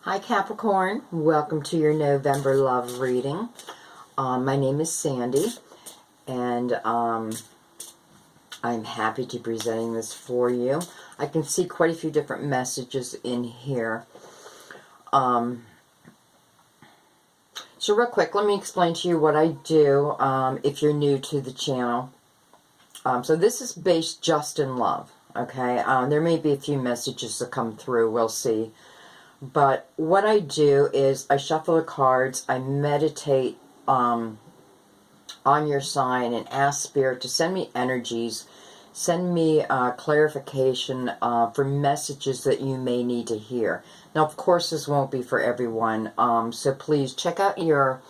Hi Capricorn, welcome to your November love reading. My name is Sandy, and I'm happy to be presenting this for you. I can see quite a few different messages in here. So real quick, let me explain to you what I do if you're new to the channel. So this is based just in love, okay? There may be a few messages that come through, we'll see. But what I do is I shuffle the cards, I meditate on your sign and ask Spirit to send me energies, send me clarification for messages that you may need to hear. Now, of course, this won't be for everyone, so please check out your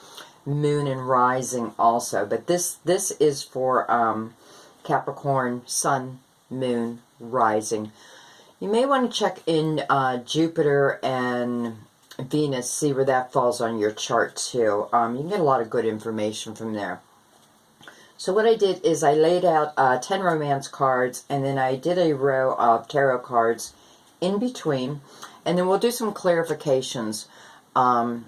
moon and rising also. But this is for Capricorn, sun, moon, rising. You may want to check in Jupiter and Venus, see where that falls on your chart too. You can get a lot of good information from there. So what I did is I laid out 10 romance cards, and then I did a row of tarot cards in between, and then we'll do some clarifications. Yeah,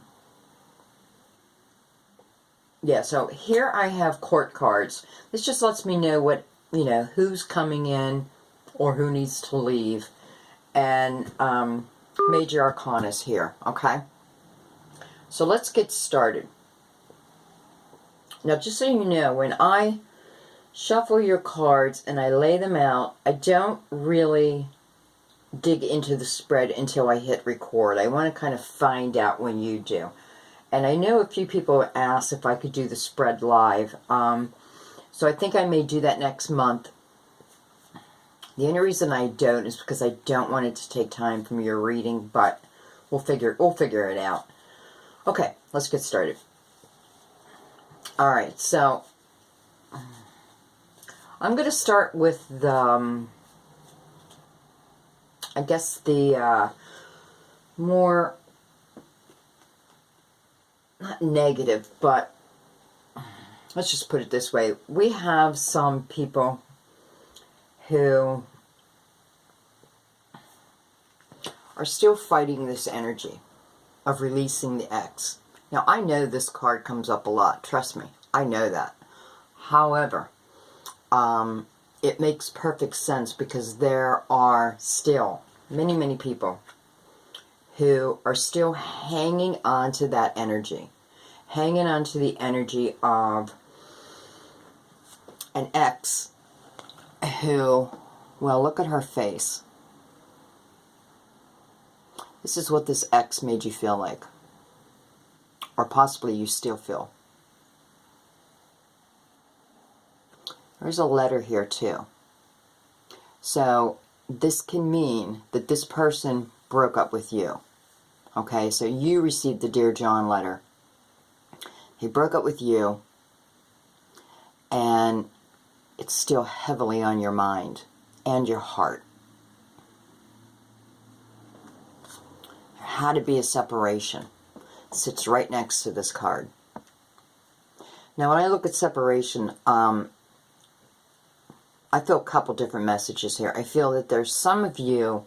so here I have court cards. This just lets me know what, who's coming in or who needs to leave. And major arcanas here, okay? So let's get started. Now, just so you know, when I shuffle your cards and I lay them out, I don't really dig into the spread until I hit record. I want to kind of find out when you do. And I know a few people asked if I could do the spread live. So I think I may do that next month. The only reason I don't is because I don't want it to take time from your reading, but we'll figure it out. Okay, let's get started. All right, so I'm going to start with the, I guess the more, not negative, but let's just put it this way. We have some people who are still fighting this energy of releasing the ex. Now, I know this card comes up a lot. Trust me, I know that. However, it makes perfect sense because there are still many, many people who are still hanging on to that energy. Hanging on to the energy of an ex who, well, look at her face. This is what this ex made you feel like. Or possibly you still feel. There's a letter here too. So this can mean that this person broke up with you. Okay, so you received the Dear John letter. He broke up with you, and it's still heavily on your mind and your heart. There had to be a separation. It sits right next to this card. Now, when I look at separation, I feel a couple different messages here. I feel that there's some of you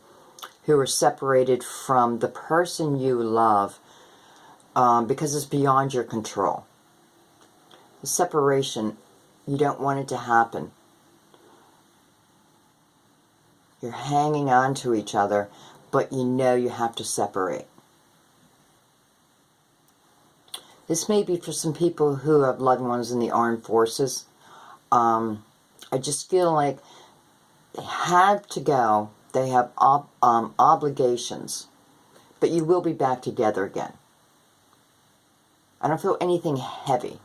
who are separated from the person you love because it's beyond your control. The separation, you don't want it to happen. You're hanging on to each other, but you know you have to separate. This may be for some people who have loved ones in the armed forces. I just feel like they have to go. They have obligations, but you will be back together again. I don't feel anything heavy.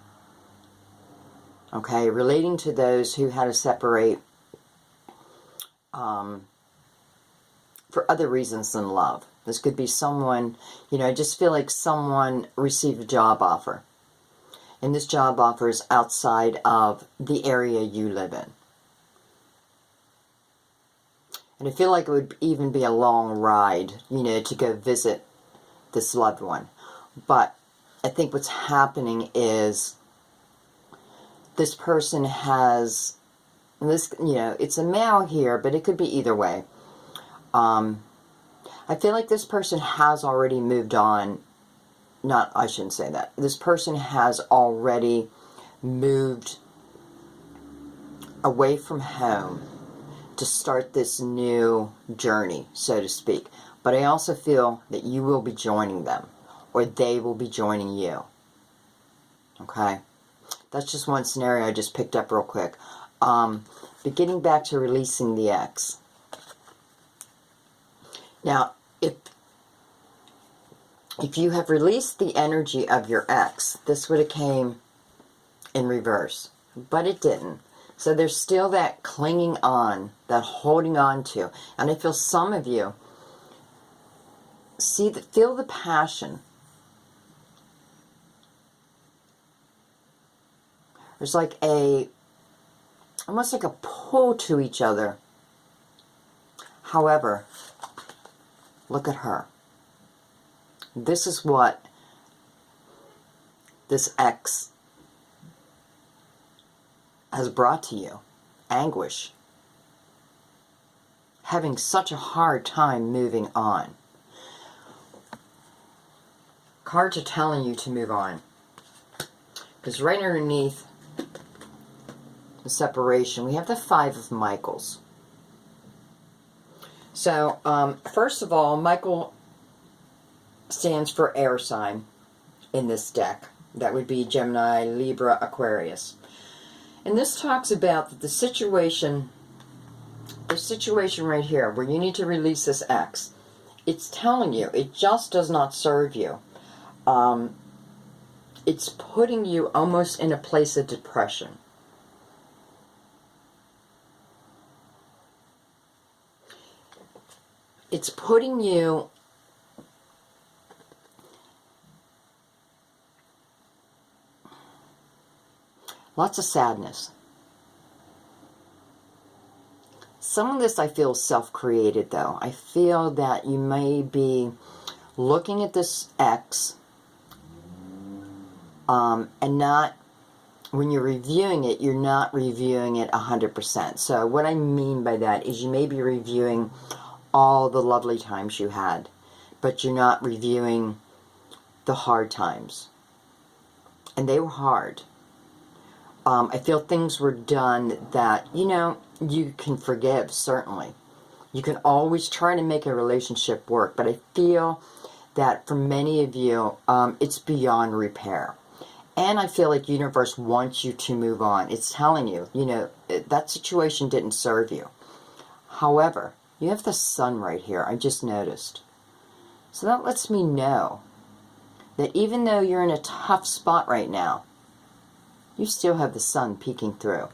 Okay, relating to those who had to separate for other reasons than love. This could be someone, I just feel like someone received a job offer. And this job offer is outside of the area you live in. And I feel like it would even be a long ride, to go visit this loved one. But I think what's happening is this person has, this, it's a male here, but it could be either way. I feel like this person has already moved on. Not, I shouldn't say that. This person has already moved away from home to start this new journey, so to speak. But I also feel that you will be joining them, or they will be joining you. Okay? That's just one scenario I just picked up real quick. But getting back to releasing the ex. Now, if you have released the energy of your ex, this would have came in reverse. But it didn't. So there's still that clinging on, that holding on to. And I feel some of you feel the passion. There's like almost like a pull to each other. However, look at her. This is what this ex has brought to you. Anguish. Having such a hard time moving on. Cards are telling you to move on. Because right underneath the separation, we have the Five of Michaels. So, first of all, Michael stands for air sign in this deck. That would be Gemini, Libra, Aquarius. And this talks about the situation right here, where you need to release this ex. It's telling you, it just does not serve you. It's putting you almost in a place of depression. It's putting you lots of sadness. Some of this I feel is self-created, though. I feel that you may be looking at this ex and not, when you're reviewing it, you're not reviewing it 100%. So what I mean by that is you may be reviewing all the lovely times you had, but you're not reviewing the hard times. And they were hard. I feel things were done that, you can forgive, certainly. You can always try to make a relationship work, but I feel that for many of you, it's beyond repair. And I feel like universe wants you to move on. It's telling you, that situation didn't serve you. However, you have the sun right here, I just noticed. So that lets me know that even though you're in a tough spot right now, you still have the sun peeking through.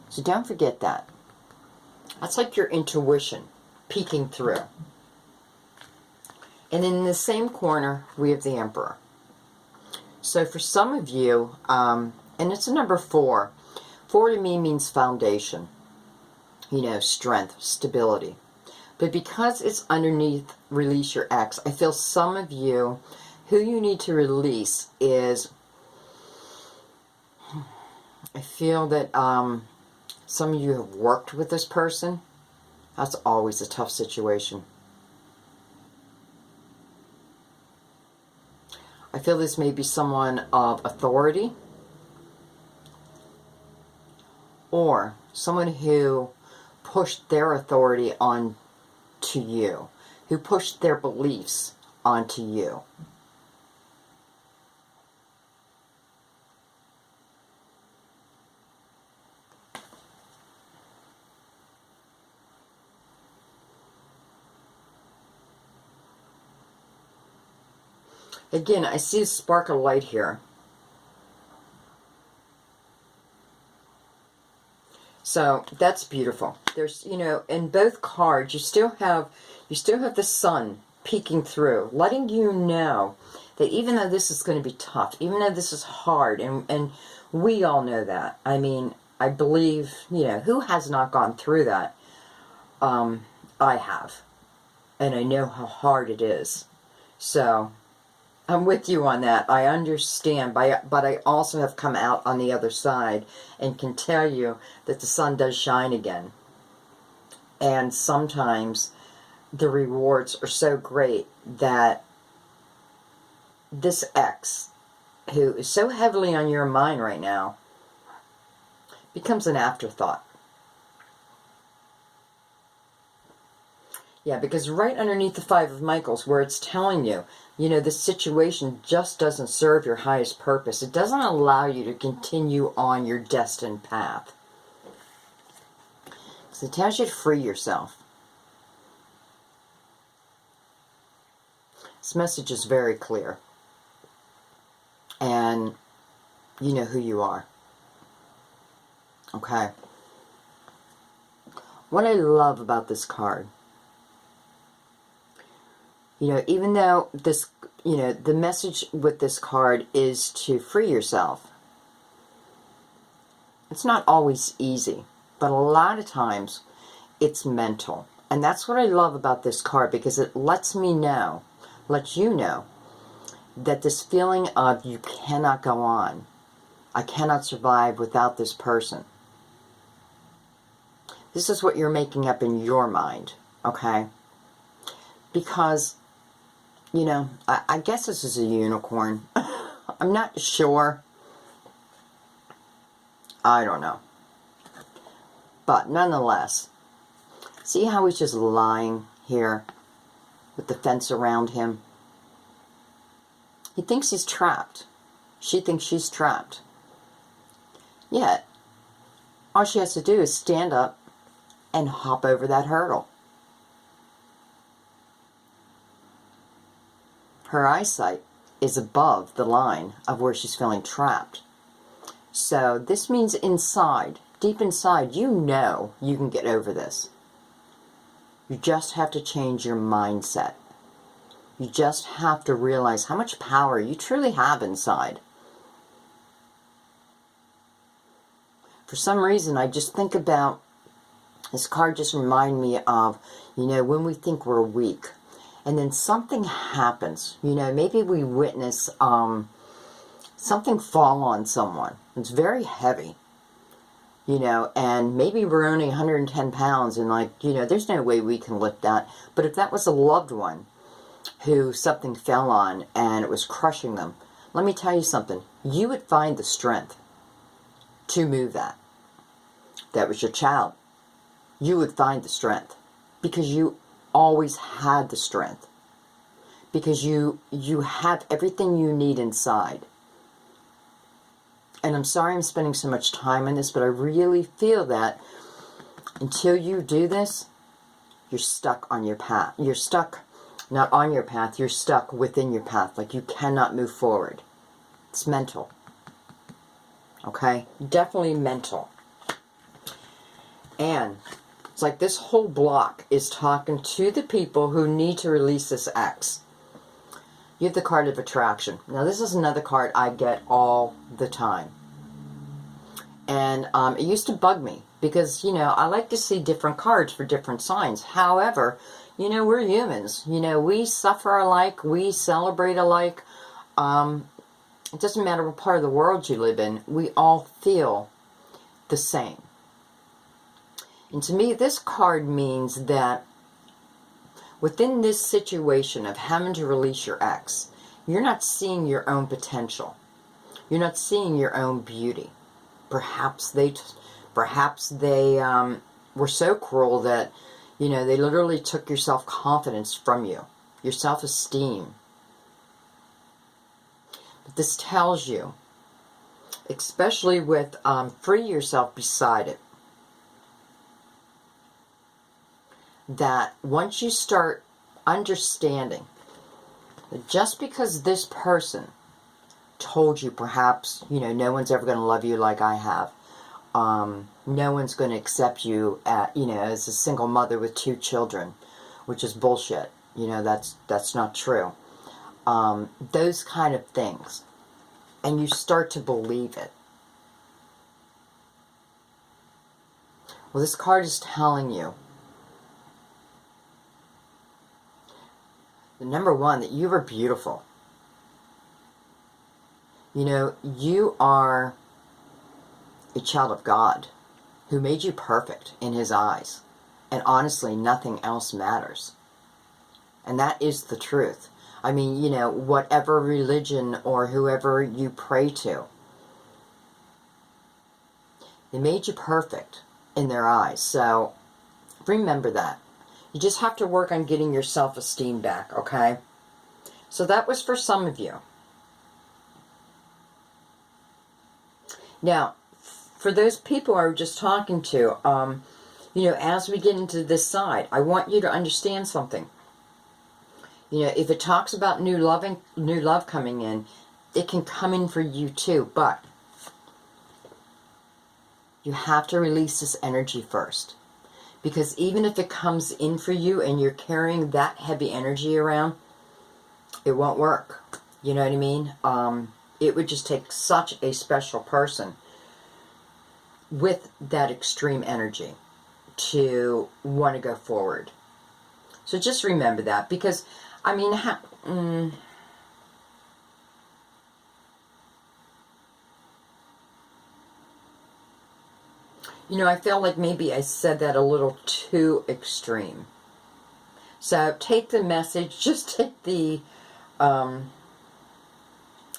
So don't forget that. That's like your intuition peeking through. And in the same corner, we have the Emperor. So for some of you, and it's a number 4. 4 to me means foundation. Strength, stability. But because it's underneath release your ex, I feel some of you, who you need to release is, I feel that some of you have worked with this person. That's always a tough situation. I feel this may be someone of authority, or someone who pushed their authority on to you, who pushed their beliefs onto you. Again, I see a spark of light here. So that's beautiful. There's, in both cards, you still have the sun peeking through, letting you know that even though this is going to be tough, even though this is hard, and we all know that. I mean, I believe, who has not gone through that? I have. And I know how hard it is. So I'm with you on that. I understand, but I also have come out on the other side and can tell you that the sun does shine again. And sometimes the rewards are so great that this ex, who is so heavily on your mind right now, becomes an afterthought. Yeah, because right underneath the Five of Michaels, where it's telling you, you know, this situation just doesn't serve your highest purpose. It doesn't allow you to continue on your destined path. So it tells you to free yourself. This message is very clear. And you know who you are. Okay. What I love about this card, you know, even though this, you know, the message with this card is to free yourself. It's not always easy, but a lot of times it's mental. And that's what I love about this card, because it lets me know, lets you know, that this feeling of you cannot go on. I cannot survive without this person. This is what you're making up in your mind, okay? Because, you know, I guess this is a unicorn. I'm not sure. I don't know. But nonetheless, see how he's just lying here with the fence around him? He thinks he's trapped. She thinks she's trapped. Yet, all she has to do is stand up and hop over that hurdle. Her eyesight is above the line of where she's feeling trapped. So this means inside, deep inside, you know you can get over this. You just have to change your mindset. You just have to realize how much power you truly have inside. For some reason, I just think about, this card just reminds me of, you know, when we think we're weak, and then something happens. You know, maybe we witness something fall on someone. It's very heavy, you know, and maybe we're only 110 pounds, and like, you know, there's no way we can lift that. But if that was a loved one who something fell on and it was crushing them, let me tell you something. You would find the strength to move that. That was your child. You would find the strength, because you always had the strength, because you have everything you need inside. And I'm sorry I'm spending so much time on this, but I really feel that until you do this, you're stuck on your path. You're stuck, not on your path, you're stuck within your path. Like, you cannot move forward. It's mental. Okay? Definitely mental. And it's like this whole block is talking to the people who need to release this X. You have the card of attraction. Now, this is another card I get all the time. And it used to bug me because, you know, I like to see different cards for different signs. However, you know, we're humans. You know, we suffer alike. We celebrate alike. It doesn't matter what part of the world you live in. We all feel the same. And to me, this card means that within this situation of having to release your ex, you're not seeing your own potential. You're not seeing your own beauty. Perhaps they were so cruel that, you know, they literally took your self-confidence from you, your self-esteem. But this tells you, especially with free yourself beside it, that once you start understanding that just because this person told you, perhaps, you know, no one's ever going to love you like I have, no one's going to accept you at, you know, as a single mother with 2 children, which is bullshit. You know, that's not true. Those kind of things. And you start to believe it. Well, this card is telling you, number one, that you are beautiful. You know, you are a child of God who made you perfect in His eyes. And honestly, nothing else matters. And that is the truth. I mean, you know, whatever religion or whoever you pray to, they made you perfect in their eyes. So remember that. You just have to work on getting your self-esteem back, okay? So that was for some of you. Now, for those people I was just talking to, you know, as we get into this side, I want you to understand something. You know, if it talks about new love coming in, it can come in for you too, but you have to release this energy first. Because even if it comes in for you and you're carrying that heavy energy around, it won't work. You know what I mean? It would just take such a special person with that extreme energy to want to go forward. So just remember that, because, I mean, you know, I feel like maybe I said that a little too extreme. So take the message, just take the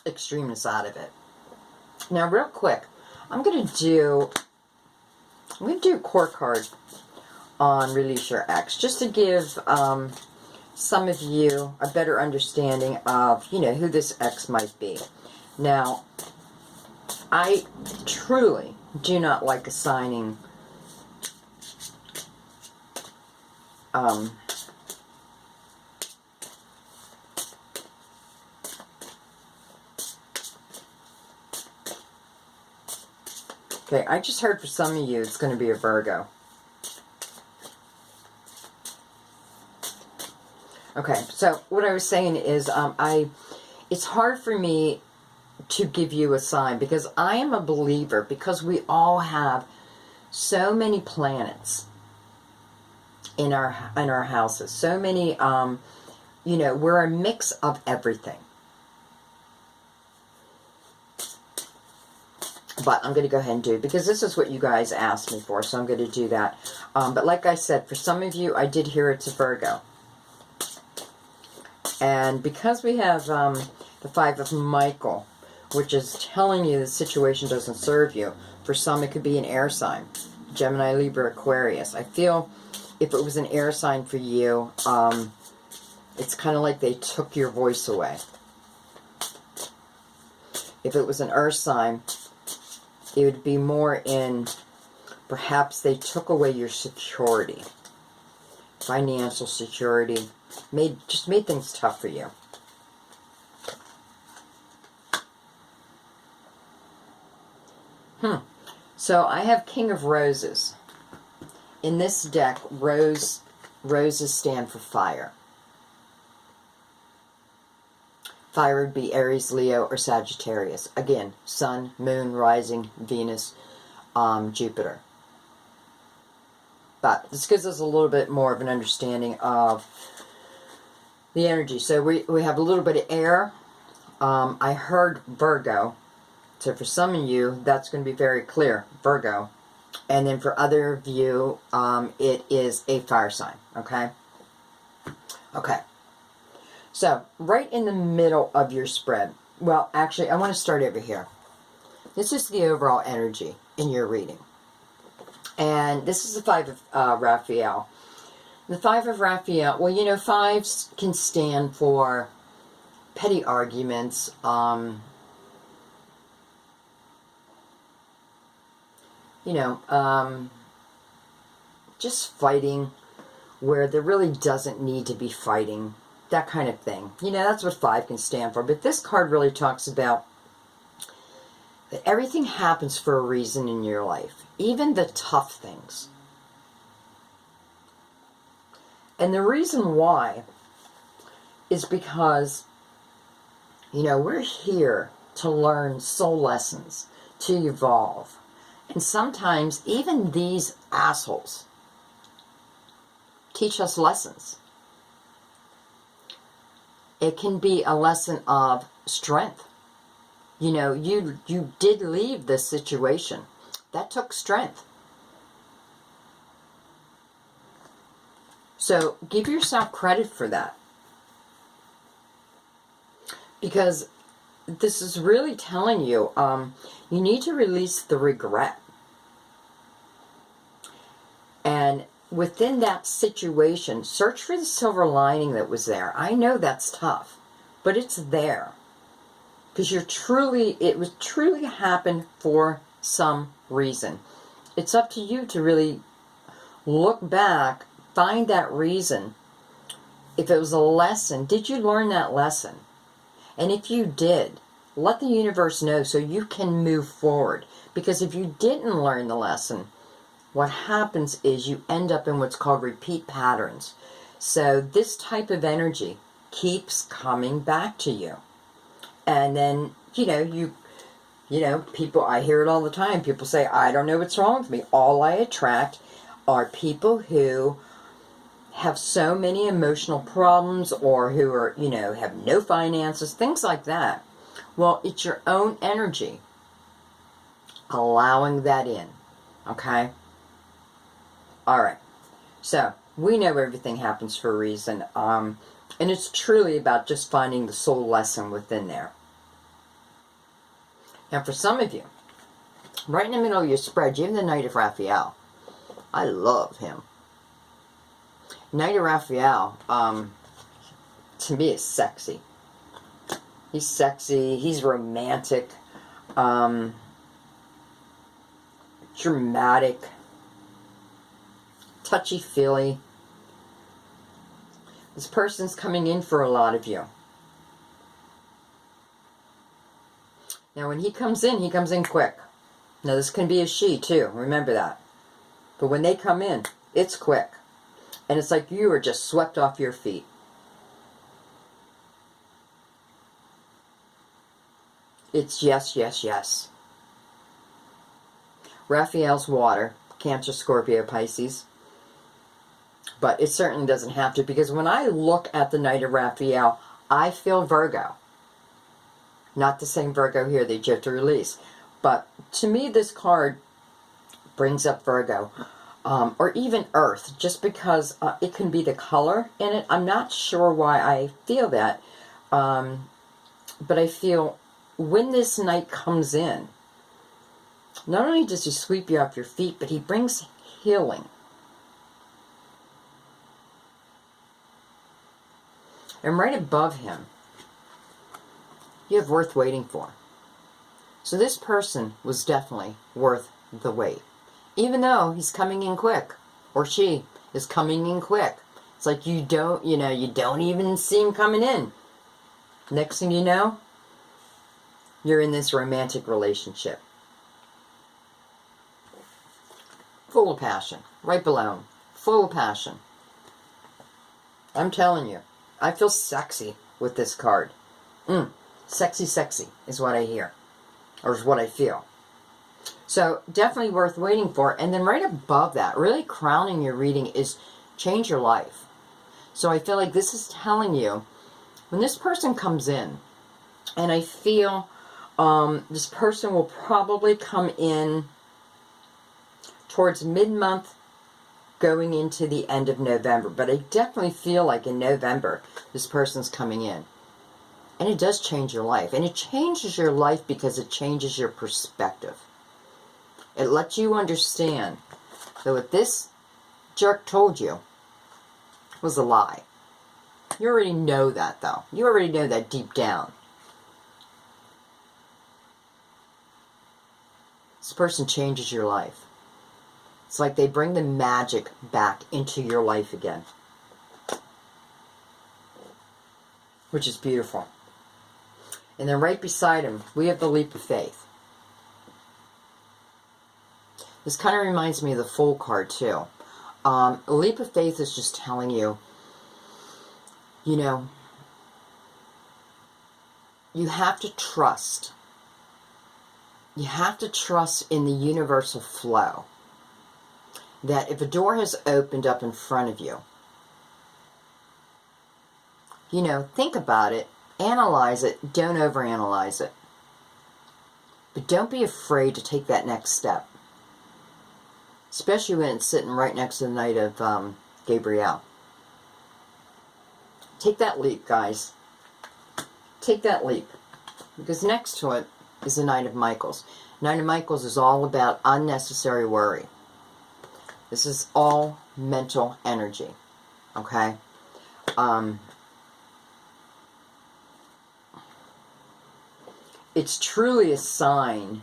extremeness out of it. Now, real quick, I'm going to do a core card on Release Your Ex, just to give some of you a better understanding of, you know, who this ex might be. Now, I truly do not like assigning okay, I just heard for some of you it's going to be a Virgo. Okay, so what I was saying is it's hard for me to give you a sign, because I am a believer, because we all have so many planets in our houses, so many, you know, we're a mix of everything. But I'm going to go ahead and do it, because this is what you guys asked me for, so I'm going to do that. But like I said, for some of you, I did hear it's a Virgo. And because we have the Five of Michael, which is telling you the situation doesn't serve you, for some it could be an air sign. Gemini, Libra, Aquarius. I feel if it was an air sign for you, it's kind of like they took your voice away. If it was an earth sign, it would be more in, perhaps they took away your security. Financial security. Just made things tough for you. So I have King of Roses. In this deck, roses stand for fire. Fire would be Aries, Leo, or Sagittarius. Again, Sun, Moon, Rising, Venus, Jupiter. But this gives us a little bit more of an understanding of the energy. So we have a little bit of air. I heard Virgo. So for some of you, that's going to be very clear, Virgo. And then for other of you, it is a fire sign, okay? Okay. So, right in the middle of your spread, well, actually, I want to start over here. This is the overall energy in your reading. And this is the Five of Raphael. The Five of Raphael, well, you know, fives can stand for petty arguments, you know, just fighting where there really doesn't need to be fighting. That kind of thing. You know, that's what five can stand for. But this card really talks about that everything happens for a reason in your life. Even the tough things. And the reason why is because, you know, we're here to learn soul lessons, to evolve. And sometimes even these assholes teach us lessons. It can be a lesson of strength. You know, you did leave this situation. That took strength. So give yourself credit for that. Because this is really telling you, you need to release the regret. And within that situation, search for the silver lining that was there. I know that's tough, but it's there. Because it was truly happened for some reason. It's up to you to really look back, find that reason. If it was a lesson, did you learn that lesson? And if you did, let the universe know so you can move forward. Because if you didn't learn the lesson, what happens is you end up in what's called repeat patterns. So this type of energy keeps coming back to you. And then, people, I hear it all the time. People say, I don't know what's wrong with me. All I attract are people who have so many emotional problems, or who are, have no finances, things like that. Well, it's your own energy allowing that in. Okay? Alright. So, we know everything happens for a reason. And it's truly about just finding the soul lesson within there. Now, for some of you, right in the middle of your spread, you have the Knight of Raphael. I love him. Knight of Raphael, to me, is sexy. He's sexy. He's romantic. Dramatic. Touchy-feely. This person's coming in for a lot of you. Now, when he comes in quick. Now, this can be a she, too. Remember that. But when they come in, it's quick. And it's like you are just swept off your feet. It's yes, yes, yes. Raphael's water. Cancer, Scorpio, Pisces. But it certainly doesn't have to, because when I look at the Knight of Raphael, I feel Virgo. Not the same Virgo here that you have to release. But to me, this card brings up Virgo. Or even Earth, just because it can be the color in it. I'm not sure why I feel that. But I feel when this Knight comes in, not only does he sweep you off your feet, but he brings healing. And right above him, you have worth waiting for. So this person was definitely worth the wait. Even though he's coming in quick, or she is coming in quick. It's like you don't even see him coming in. Next thing you know, you're in this romantic relationship. Full of passion. Right below him. Full of passion. I'm telling you, I feel sexy with this card. Sexy, sexy is what I hear. Or is what I feel. So, definitely worth waiting for. And then right above that, really crowning your reading, is change your life. So I feel like this is telling you, when this person comes in, and I feel this person will probably come in towards mid-month, going into the end of November. But I definitely feel like in November, this person's coming in. And it does change your life. And it changes your life because it changes your perspective. It lets you understand that what this jerk told you was a lie. You already know that, though. You already know that deep down. This person changes your life. It's like they bring the magic back into your life again. Which is beautiful. And then right beside him, we have the leap of faith. This kind of reminds me of the Fool card, too. A leap of faith is just telling you, you know, you have to trust. You have to trust in the universal flow. That if a door has opened up in front of you, you know, think about it, analyze it, don't overanalyze it. But don't be afraid to take that next step. Especially when it's sitting right next to the Knight of Gabriel. Take that leap, guys. take that leap. Because next to it is the Knight of Michaels. Knight of Michaels is all about unnecessary worry. This is all mental energy. Okay? It's truly a sign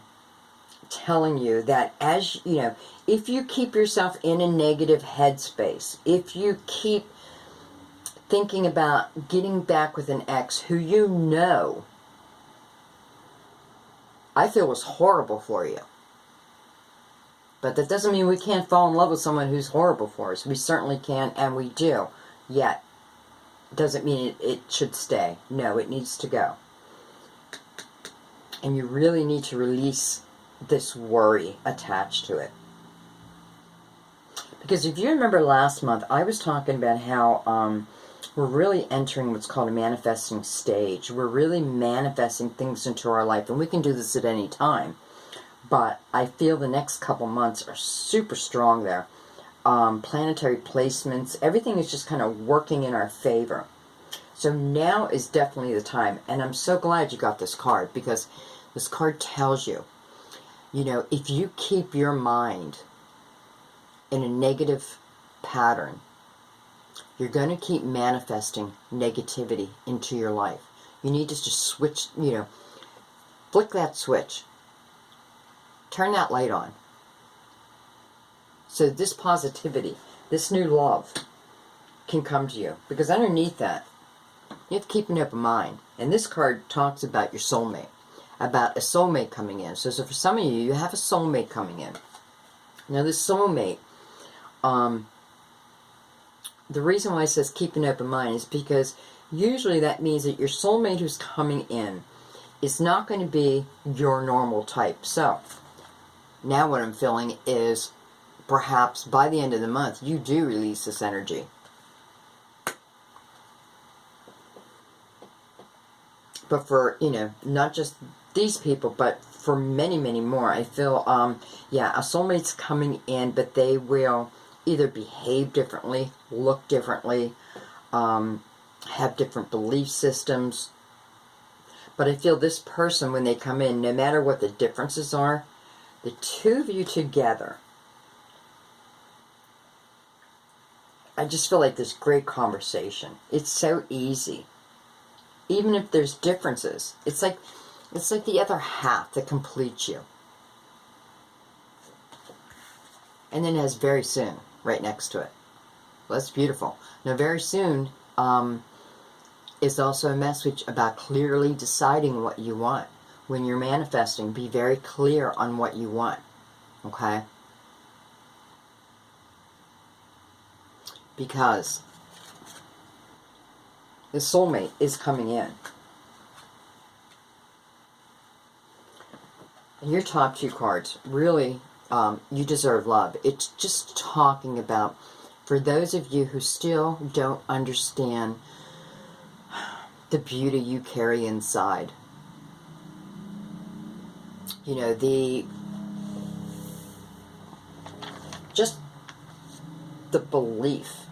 telling you that as, you know, if you keep yourself in a negative headspace, if you keep thinking about getting back with an ex who you know, I feel was horrible for you. But that doesn't mean we can't fall in love with someone who's horrible for us. We certainly can, and we do. Yet, doesn't mean it should stay. No, it needs to go. And you really need to release this worry attached to it. Because if you remember last month, I was talking about how we're really entering what's called a manifesting stage. We're really manifesting things into our life. And we can do this at any time. But I feel the next couple months are super strong there. Planetary placements, everything is just kind of working in our favor. So now is definitely the time. And I'm so glad you got this card, because this card tells you, you know, if you keep your mind in a negative pattern, you're going to keep manifesting negativity into your life. You need to just switch, you know, flick that switch. Turn that light on. So this positivity, this new love can come to you. Because underneath that, you have to keep an open mind. And this card talks about your soulmate. About a soulmate coming in. So for some of you, you have a soulmate coming in. Now this soulmate, the reason why it says keep an open mind is because usually that means that your soulmate who's coming in is not going to be your normal type. So now what I'm feeling is perhaps by the end of the month you do release this energy. But for, you know, not just these people, but for many, many more, I feel, yeah, a soulmate's coming in, but they will either behave differently, look differently, have different belief systems. But I feel this person, when they come in, no matter what the differences are, the two of you together, I just feel like this great conversation. It's so easy. Even if there's differences, it's like the other half that completes you. And then it has very soon right next to it. Well, that's beautiful. Now, very soon is also a message about clearly deciding what you want. When you're manifesting, be very clear on what you want. Okay? Because the soulmate is coming in. And your top two cards, really, you deserve love. It's just talking about, for those of you who still don't understand the beauty you carry inside. You know, just the belief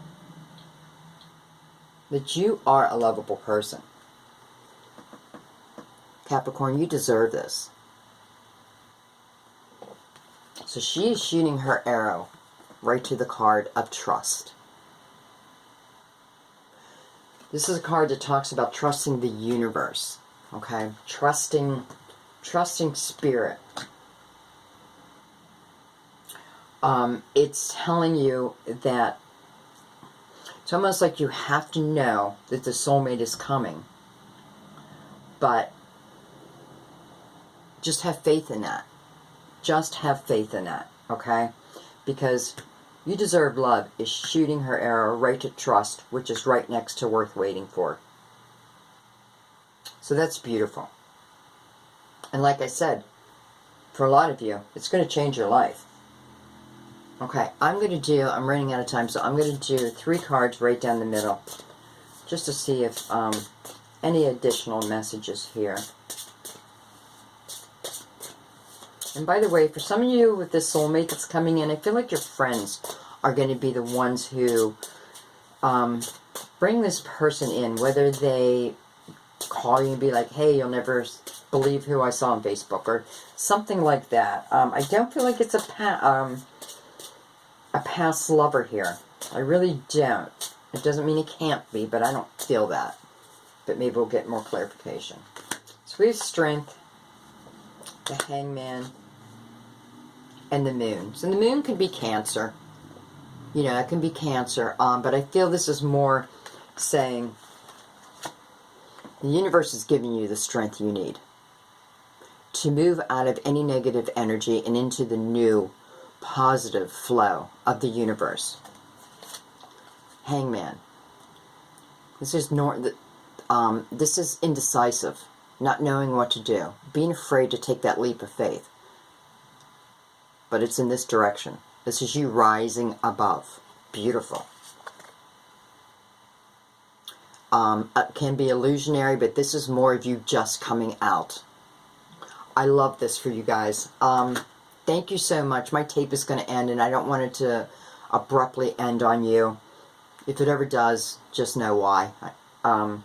that you are a lovable person. Capricorn, you deserve this. So she is shooting her arrow right to the card of trust. This is a card that talks about trusting the universe. Okay? Trusting spirit. It's telling you that it's almost like you have to know that the soulmate is coming. But just have faith in that. Just have faith in that, okay? Because you deserve love is shooting her arrow right to trust, which is right next to worth waiting for. So that's beautiful. And like I said, for a lot of you, it's going to change your life. Okay, I'm running out of time, so I'm going to do 3 cards right down the middle, just to see if any additional messages here. And by the way, for some of you with this soulmate that's coming in, I feel like your friends are going to be the ones who bring this person in, whether they call call you and be like, hey, you'll never believe who I saw on Facebook, or something like that. I don't feel like it's a past lover here. I really don't. It doesn't mean it can't be, but I don't feel that. But maybe we'll get more clarification. So we have Strength, the Hangman, and the Moon. So the Moon can be Cancer. You know, it can be Cancer. But I feel this is more saying the universe is giving you the strength you need to move out of any negative energy and into the new positive flow of the universe. Hangman. This is this is indecisive, not knowing what to do, being afraid to take that leap of faith. But it's in this direction. This is you rising above. Beautiful. It can be illusionary, but this is more of you just coming out. I love this for you guys. Thank you so much. My tape is going to end, and I don't want it to abruptly end on you. If it ever does, just know why. I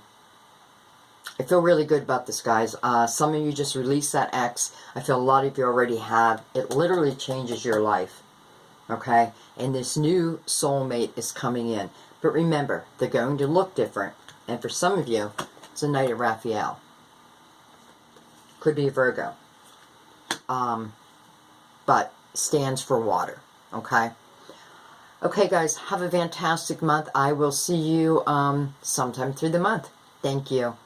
feel really good about this, guys. Some of you just released that ex. I feel a lot of you already have. It literally changes your life. Okay? And this new soulmate is coming in. But remember, they're going to look different. And for some of you, it's a Knight of Raphael. Could be a Virgo. But stands for water. Okay? Okay, guys, have a fantastic month. I will see you sometime through the month. Thank you.